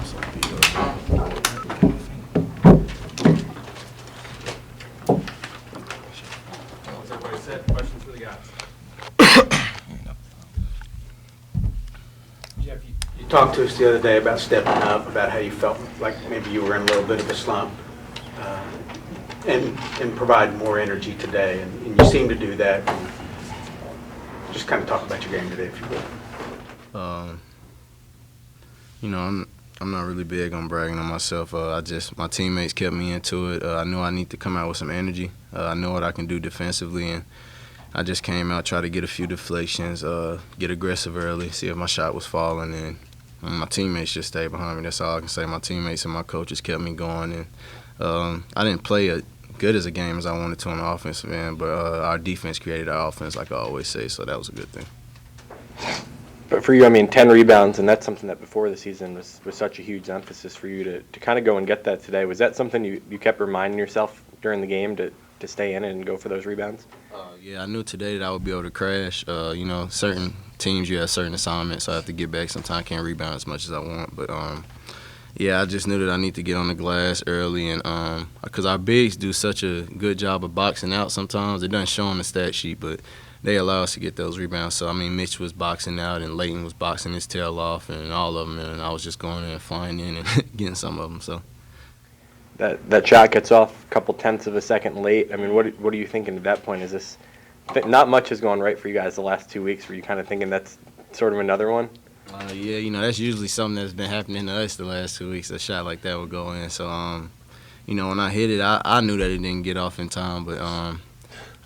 So Everybody set. Questions for the guys? Jeff, You talked to us the other day about stepping up, about how you felt like maybe you were in a little bit of a slump, and provide more energy today, and you seem to do that. And just kind of talk about your game today, if you would. I'm not really big on bragging on myself. My teammates kept me into it. I knew I need to come out with some energy. I know what I can do defensively, and I just came out, try to get a few deflections, get aggressive early, see if my shot was falling, and my teammates just stayed behind me. That's all I can say. My teammates and my coaches kept me going, and I didn't play as good as a game as I wanted to on the offensive end, but our defense created our offense, like I always say, so that was a good thing. But for you, I mean, 10 rebounds, and that's something that before the season was such a huge emphasis for you to kind of go and get that today. Was that something you kept reminding yourself during the game to stay in it and go for those rebounds? Yeah, I knew today that I would be able to crash. Certain teams, you have certain assignments, so I have to get back. Sometimes I can't rebound as much as I want. But, yeah, I just knew that I need to get on the glass early. And because our bigs do such a good job of boxing out sometimes. It doesn't show on the stat sheet, but they allow us to get those rebounds. So, I mean, Mitch was boxing out and Leighton was boxing his tail off and all of them. And I was just going in and flying in and getting some of them. So. That shot gets off a couple tenths of a second late. I mean, what are you thinking at that point? Is this not much has gone right for you guys the last 2 weeks? Were you kind of thinking that's sort of another one? Yeah, that's usually something that's been happening to us the last 2 weeks. A shot like that would go in. So, when I hit it, I knew that it didn't get off in time. But,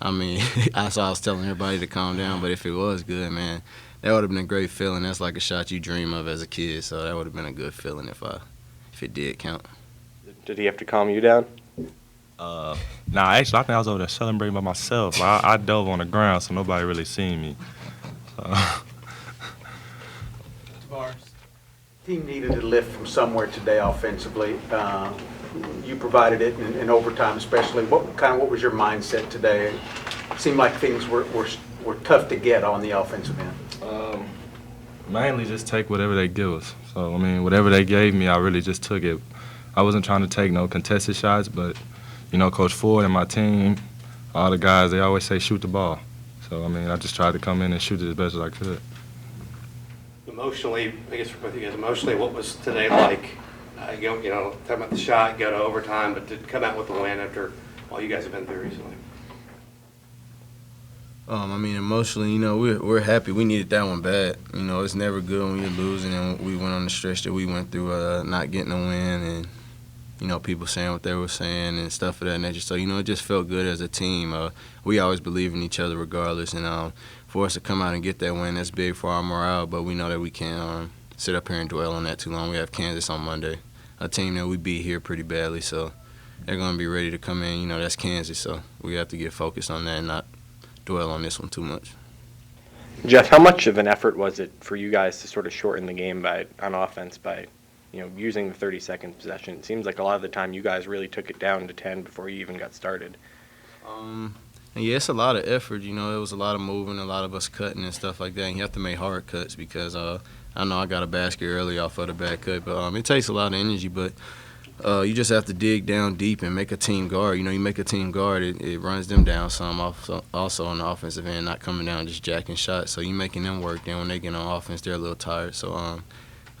I was telling everybody to calm down. But if it was good, man, that would have been a great feeling. That's like a shot you dream of as a kid. So that would have been a good feeling if it did count. Did he have to calm you down? Actually, I think I was over there celebrating by myself. I dove on the ground, so nobody really seen me. Team needed a lift from somewhere today offensively. You provided it in overtime, especially. What was your mindset today? It seemed like things were tough to get on the offensive end. Mainly just take whatever they give us. So, whatever they gave me, I really just took it. I wasn't trying to take no contested shots, but, Coach Ford and my team, all the guys, they always say shoot the ball. So, I just tried to come in and shoot it as best as I could. Emotionally, I guess for both of you guys, emotionally, what was today like? Talking about the shot, go to overtime, but to come out with the win after all you guys have been through recently. Emotionally, we're happy. We needed that one bad. It's never good when you're losing, and we went on the stretch that we went through, not getting a win, and people saying what they were saying and stuff of that nature. So, it just felt good as a team. We always believe in each other regardless, and for us to come out and get that win, that's big for our morale, but we know that we can't sit up here and dwell on that too long. We have Kansas on Monday, a team that we beat here pretty badly, so they're going to be ready to come in. That's Kansas, so we have to get focused on that and not dwell on this one too much. Jeff, how much of an effort was it for you guys to sort of shorten the game on offense by using the 30-second possession? It seems like a lot of the time you guys really took it down to 10 before you even got started. Yeah, it's a lot of effort. It was a lot of moving, a lot of us cutting and stuff like that. And you have to make hard cuts because I know I got a basket early off of the bad cut. But it takes a lot of energy. But you just have to dig down deep and make a team guard. You make a team guard, it runs them down some also on the offensive end, not coming down just jacking shots. So you're making them work. Then when they get on offense, they're a little tired. So,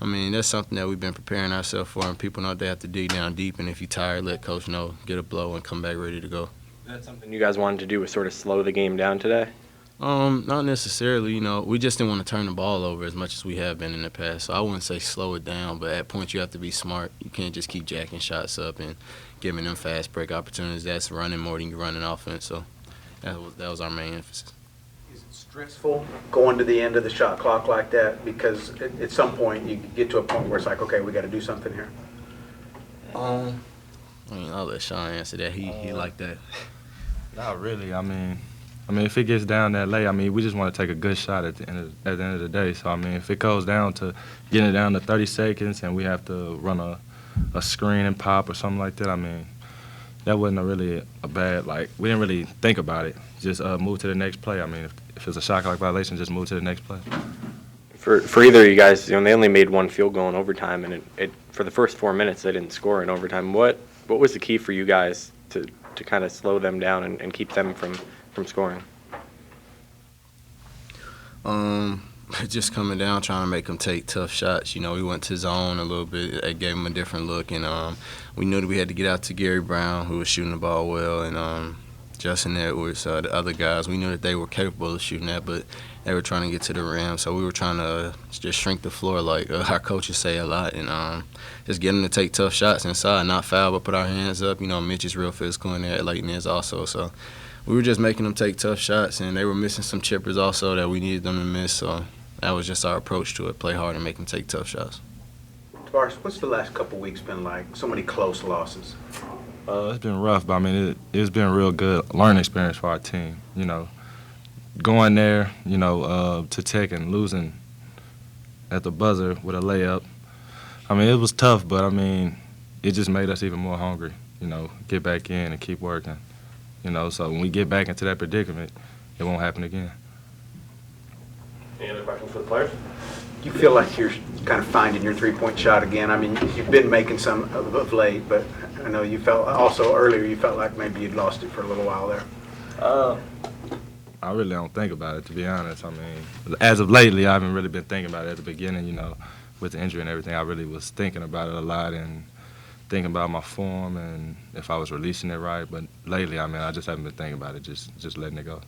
that's something that we've been preparing ourselves for, and people know they have to dig down deep. And if you're tired, let coach know, get a blow, and come back ready to go. Is that something you guys wanted to do, was sort of slow the game down today? Not necessarily. We just didn't want to turn the ball over as much as we have been in the past. So I wouldn't say slow it down, but at points you have to be smart. You can't just keep jacking shots up and giving them fast break opportunities. That's running more than you're running offense. So that was our main emphasis. Is it stressful going to the end of the shot clock like that? Because at some point you get to a point where it's like, okay, we got to do something here. I'll let Sean answer that. He like that. Not really. If it gets down that late, we just want to take a good shot at the end of the day. So, if it goes down to getting it down to 30 seconds and we have to run a screen and pop or something like that, that wasn't really a bad, we didn't really think about it. Just move to the next play. If it's a shot clock violation, just move to the next play. For either of you guys, they only made one field goal in overtime, and it for the first 4 minutes they didn't score in overtime. What was the key for you guys to kind of slow them down and keep them from scoring? Just coming down, trying to make them take tough shots. We went to zone a little bit. It gave them a different look, and we knew that we had to get out to Gary Brown, who was shooting the ball well, and Justin Edwards, the other guys. We knew that they were capable of shooting that, but they were trying to get to the rim. So we were trying to just shrink the floor, like our coaches say a lot, and just get them to take tough shots inside, not foul, but put our hands up. Mitch is real physical in there. Leighton is also. So we were just making them take tough shots, and they were missing some chippers also that we needed them to miss. So that was just our approach to it: play hard and make them take tough shots. Tavares, what's the last couple of weeks been like? So many close losses. It's been rough, but I mean, it's been a real good learning experience for our team. Going there, to Tech and losing at the buzzer with a layup. I mean, it was tough, but I mean, it just made us even more hungry. Get back in and keep working. So when we get back into that predicament, it won't happen again. Any other questions for the players? Do you feel like you're kind of finding your three-point shot again? I mean, you've been making some of late, but I know you felt also earlier you felt like maybe you'd lost it for a little while there. I really don't think about it, to be honest. I mean, as of lately, I haven't really been thinking about it. At the beginning, with the injury and everything, I really was thinking about it a lot and thinking about my form and if I was releasing it right. But lately, I mean, I just haven't been thinking about it, just letting it go.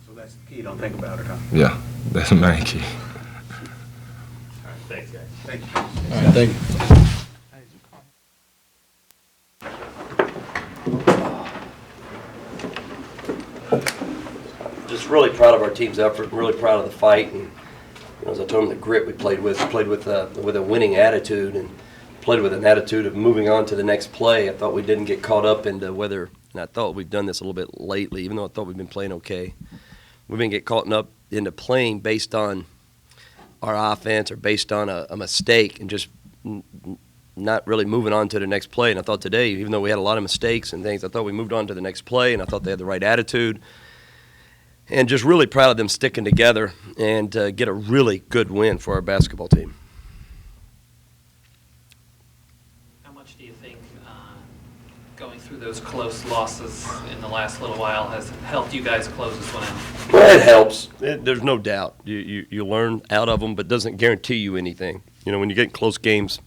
So that's the key. Don't think about it, huh? Yeah, that's the main key. All right, thanks, guys. Thank you. All right, thank you. Just really proud of our team's effort, really proud of the fight, and as I told them, the grit we played with a winning attitude, and played with an attitude of moving on to the next play. I thought we didn't get caught up into whether, and I thought we've done this a little bit lately, even though I thought we've been playing okay. We didn't get caught up into playing based on our offense or based on a mistake and just not really moving on to the next play. And I thought today, even though we had a lot of mistakes and things, I thought we moved on to the next play, and I thought they had the right attitude. And just really proud of them sticking together and get a really good win for our basketball team. How much do you think going through those close losses in the last little while has helped you guys close this one out? Well, it helps. There's no doubt. You learn out of them, but doesn't guarantee you anything. When you get in close games,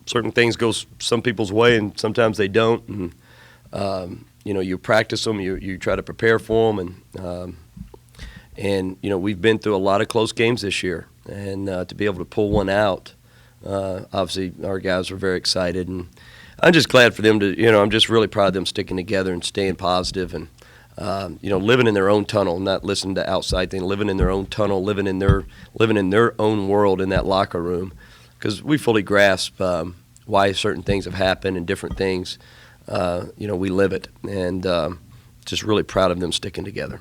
certain things go some people's way and sometimes they don't. And, you practice them, you try to prepare for them, and we've been through a lot of close games this year, and to be able to pull one out, obviously our guys were very excited, and I'm just glad for them to, I'm just really proud of them sticking together and staying positive and, living in their own tunnel, not listening to outside things, living in their own tunnel, living in their own world in that locker room, because we fully grasp why certain things have happened and different things. We live it, and just really proud of them sticking together.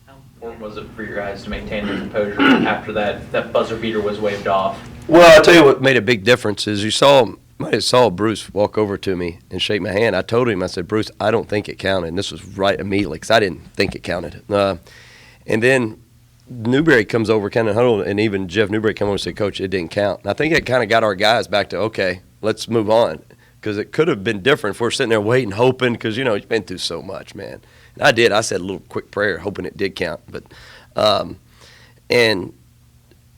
How important was it for your guys to maintain their composure after that buzzer beater was waved off? Well, I'll tell you what made a big difference is might have saw Bruce walk over to me and shake my hand. I told him, I said, Bruce, I don't think it counted. And this was right immediately because I didn't think it counted. And then Newberry comes over, kind of huddled, and even Jeff Newberry come over and said, Coach, it didn't count. And I think it kind of got our guys back to, okay, let's move on. Because it could have been different if we're sitting there waiting, hoping, because, you've been through so much, man. And I did. I said a little quick prayer, hoping it did count. But, and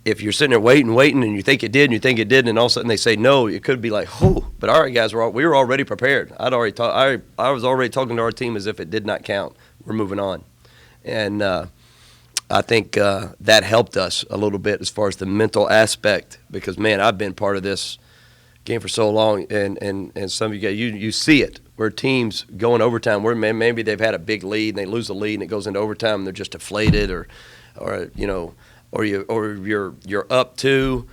if you're sitting there waiting, and you think it did, and you think it didn't, and all of a sudden they say no, it could be like, oh. But our guys we were already prepared. I was already talking to our team as if it did not count. We're moving on. And I think that helped us a little bit as far as the mental aspect, because, man, I've been part of this game for so long, and some of you guys, you see it, where teams go in overtime, where maybe they've had a big lead, and they lose the lead, and it goes into overtime, and they're just deflated, or you're up 2,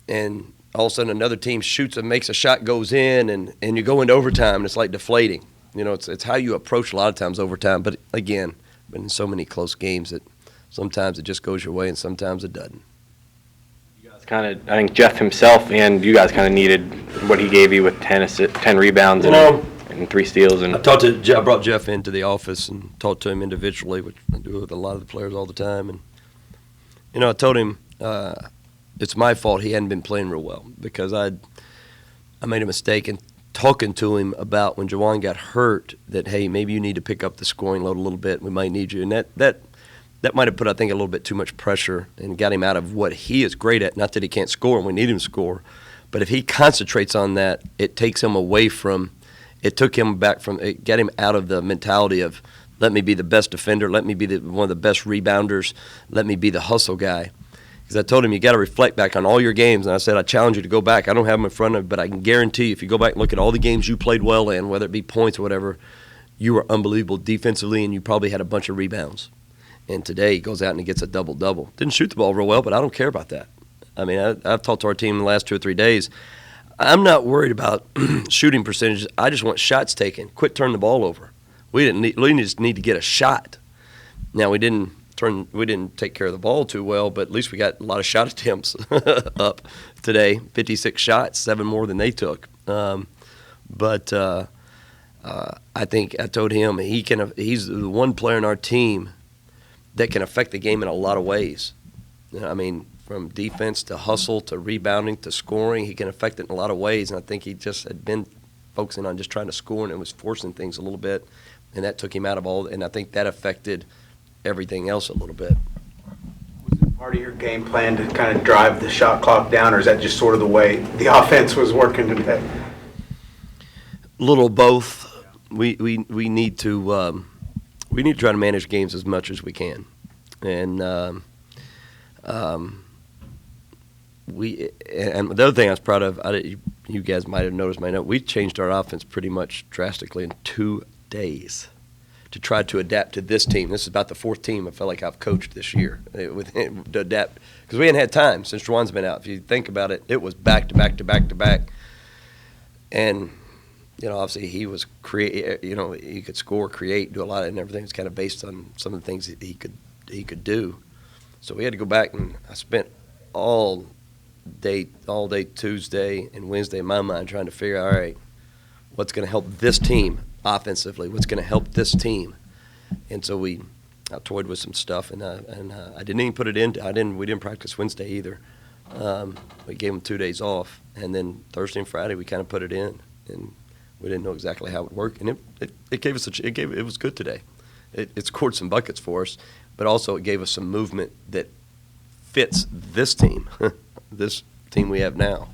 and all of a sudden another team shoots and makes a shot, goes in, and you go into overtime, and it's like deflating. It's how you approach a lot of times overtime, but again, in so many close games that sometimes it just goes your way, and sometimes it doesn't. I think Jeff himself and you guys kind of needed what he gave you with 10 rebounds and 3 steals. And I brought Jeff into the office and talked to him individually, which I do with a lot of the players all the time. And I told him it's my fault he hadn't been playing real well because I made a mistake in talking to him about when Jawan got hurt that, hey, maybe you need to pick up the scoring load a little bit. We might need you. And that might have put, I think, a little bit too much pressure and got him out of what he is great at. Not that he can't score and we need him to score. But if he concentrates on that, it takes him away from – it took him back from – it got him out of the mentality of let me be the best defender, let me be one of the best rebounders, let me be the hustle guy. Because I told him you got to reflect back on all your games, and I said I challenge you to go back. I don't have them in front of me, but I can guarantee you if you go back and look at all the games you played well in, whether it be points or whatever, you were unbelievable defensively, and you probably had a bunch of rebounds. And today he goes out and he gets a double-double. Didn't shoot the ball real well, but I don't care about that. I mean, I've talked to our team in the last 2 or 3 days. I'm not worried about shooting percentages. I just want shots taken. Quit turning the ball over. We just need to get a shot. Now we didn't take care of the ball too well, but at least we got a lot of shot attempts up today. 56 shots, 7 more than they took. But I think I told him he's the one player in our team that can affect the game in a lot of ways. I mean, from defense to hustle to rebounding to scoring, he can affect it in a lot of ways. And I think he just had been focusing on just trying to score and it was forcing things a little bit, and that took him out of all. And I think that affected everything else a little bit. Was it part of your game plan to kind of drive the shot clock down, or is that just sort of the way the offense was working today? A little both. We need to try to manage games as much as we can, and and the other thing I was proud of, you guys might have noticed, we changed our offense pretty much drastically in 2 days to try to adapt to this team. This is about the 4th team I feel like I've coached this year to adapt, because we hadn't had time since Juwan's been out. If you think about it, it was back to back to back to back, and obviously he was he could score, create, do a lot, and everything was kind of based on some of the things that he could do. So we had to go back, and I spent all day Tuesday and Wednesday in my mind trying to figure out, all right, what's going to help this team offensively? What's going to help this team? And so I toyed with some stuff, and I didn't even put it in. We didn't practice Wednesday either. We gave them 2 days off, and then Thursday and Friday we kind of put it in, and we didn't know exactly how it would work. And it was good today. It scored some buckets for us, but also it gave us some movement that fits this team, this team we have now.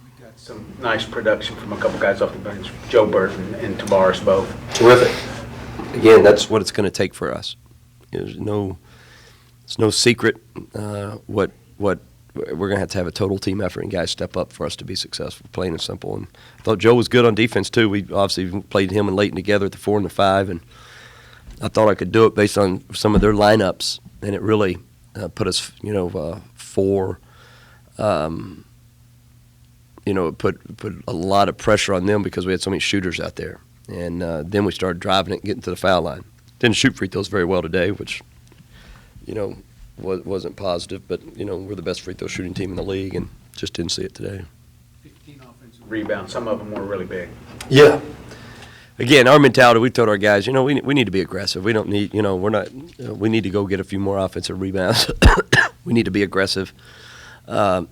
We got some nice production from a couple guys off the bench, Joe Burton and Tavares both. Terrific. Again, that's what it's going to take for us. It's no secret what we're going to have a total team effort and guys step up for us to be successful, plain and simple. And I thought Joe was good on defense too. We obviously played him and Leighton together at the 4 and the 5, and I thought I could do it based on some of their lineups, and it really put us, put a lot of pressure on them because we had so many shooters out there. And then we started driving it and getting to the foul line. Didn't shoot free throws very well today, which, wasn't positive. But, we're the best free throw shooting team in the league and just didn't see it today. 15 offensive rebounds. Some of them were really big. Yeah. Again, our mentality, we told our guys, we need to be aggressive. We don't need, we need to go get a few more offensive rebounds. We need to be aggressive,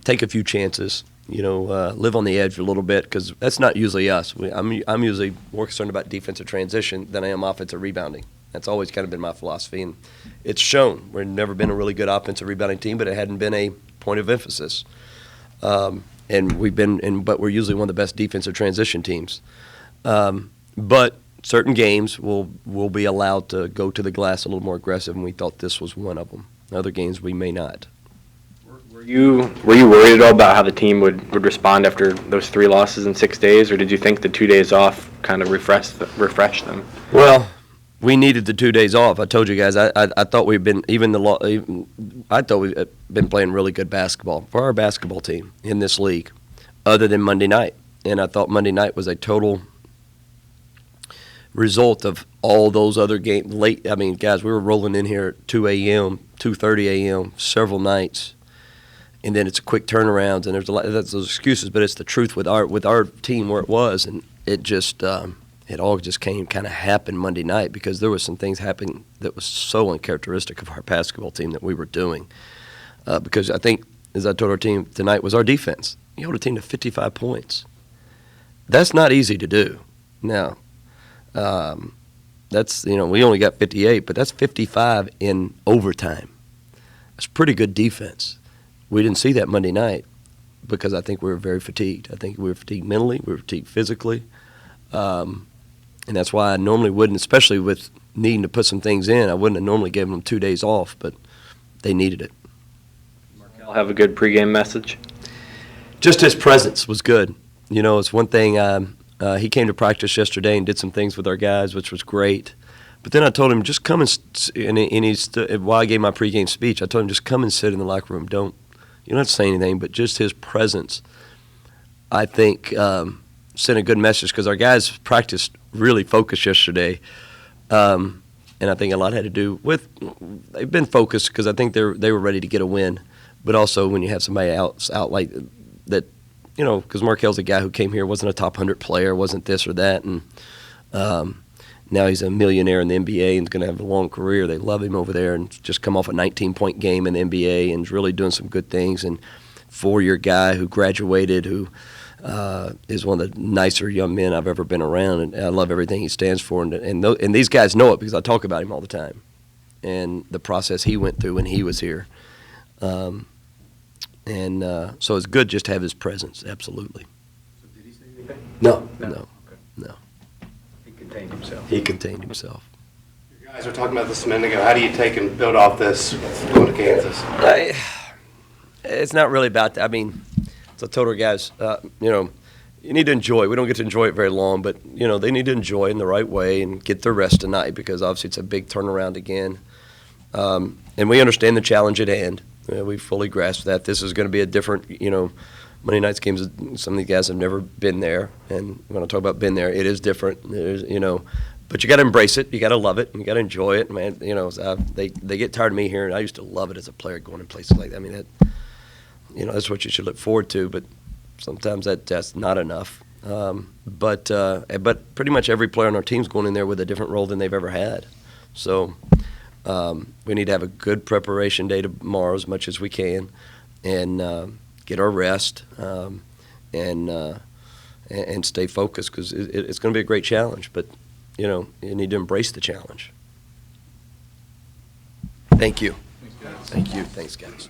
take a few chances, live on the edge a little bit, because that's not usually us. I'm usually more concerned about defensive transition than I am offensive rebounding. That's always kind of been my philosophy, and it's shown. We've never been a really good offensive rebounding team, but it hadn't been a point of emphasis. And but we're usually one of the best defensive transition teams. But certain games will be allowed to go to the glass a little more aggressive, and we thought this was one of them. Other games we may not. Were you worried at all about how the team would respond after those 3 losses in 6 days, or did you think the 2 days off kind of refreshed them? Well, we needed the 2 days off. I told you guys, I thought we'd been I thought we'd been playing really good basketball for our basketball team in this league, other than Monday night. And I thought Monday night was a total result of all those other games late. I mean, guys, we were rolling in here at 2 a.m., 2:30 a.m. several nights, and then it's a quick turnaround. And there's a lot of those excuses, but it's the truth with our team where it was, and it just it all just kind of happened Monday night because there was some things happening that was so uncharacteristic of our basketball team that we were doing. because I think, as I told our team tonight, was our defense. You hold a team to 55 points. That's not easy to do. Now, that's, we only got 58, but that's 55 in overtime. That's pretty good defense. We didn't see that Monday night because I think we were very fatigued. I think we were fatigued mentally, we were fatigued physically, and that's why I normally wouldn't, especially with needing to put some things in, I wouldn't have normally given them 2 days off, but they needed it. I'll have a good pregame message. Just his presence was good. It's one thing. He came to practice yesterday and did some things with our guys, which was great. But then I told him, just come while I gave my pregame speech, I told him, just come and sit in the locker room. You don't have to say anything, but just his presence, I think, sent a good message because our guys practiced really focused yesterday. And I think a lot had to do with they've been focused because I think they were ready to get a win. But also when you have somebody out like that, because Markel's a guy who came here, wasn't a top 100 player, wasn't this or that, and now he's a millionaire in the NBA and is going to have a long career. They love him over there and just come off a 19-point game in the NBA and is really doing some good things. And 4-year guy who graduated, who is one of the nicer young men I've ever been around, and I love everything he stands for. And these guys know it because I talk about him all the time and the process he went through when he was here. So it's good just to have his presence, absolutely. So did he say anything? No. Okay. He contained himself. He contained himself. You guys were talking about this a minute ago. How do you take and build off this going to Kansas? It's not really about that. I mean, as I told our guys, you need to enjoy it. We don't get to enjoy it very long, but, they need to enjoy it in the right way and get their rest tonight because obviously it's a big turnaround again. And we understand the challenge at hand. We fully grasp that. This is going to be a different, Monday night's games, some of these guys have never been there. And when I talk about been there, it is different. But you got to embrace it. You got to love it. You got to enjoy it. Man, they get tired of me here, and I used to love it as a player going in places like that. I mean, that's what you should look forward to. But sometimes that's not enough. But pretty much every player on our team's going in there with a different role than they've ever had. So we need to have a good preparation day tomorrow as much as we can, and get our rest, and stay focused because it's going to be a great challenge. But you need to embrace the challenge. Thank you. Thank you. Thanks, guys.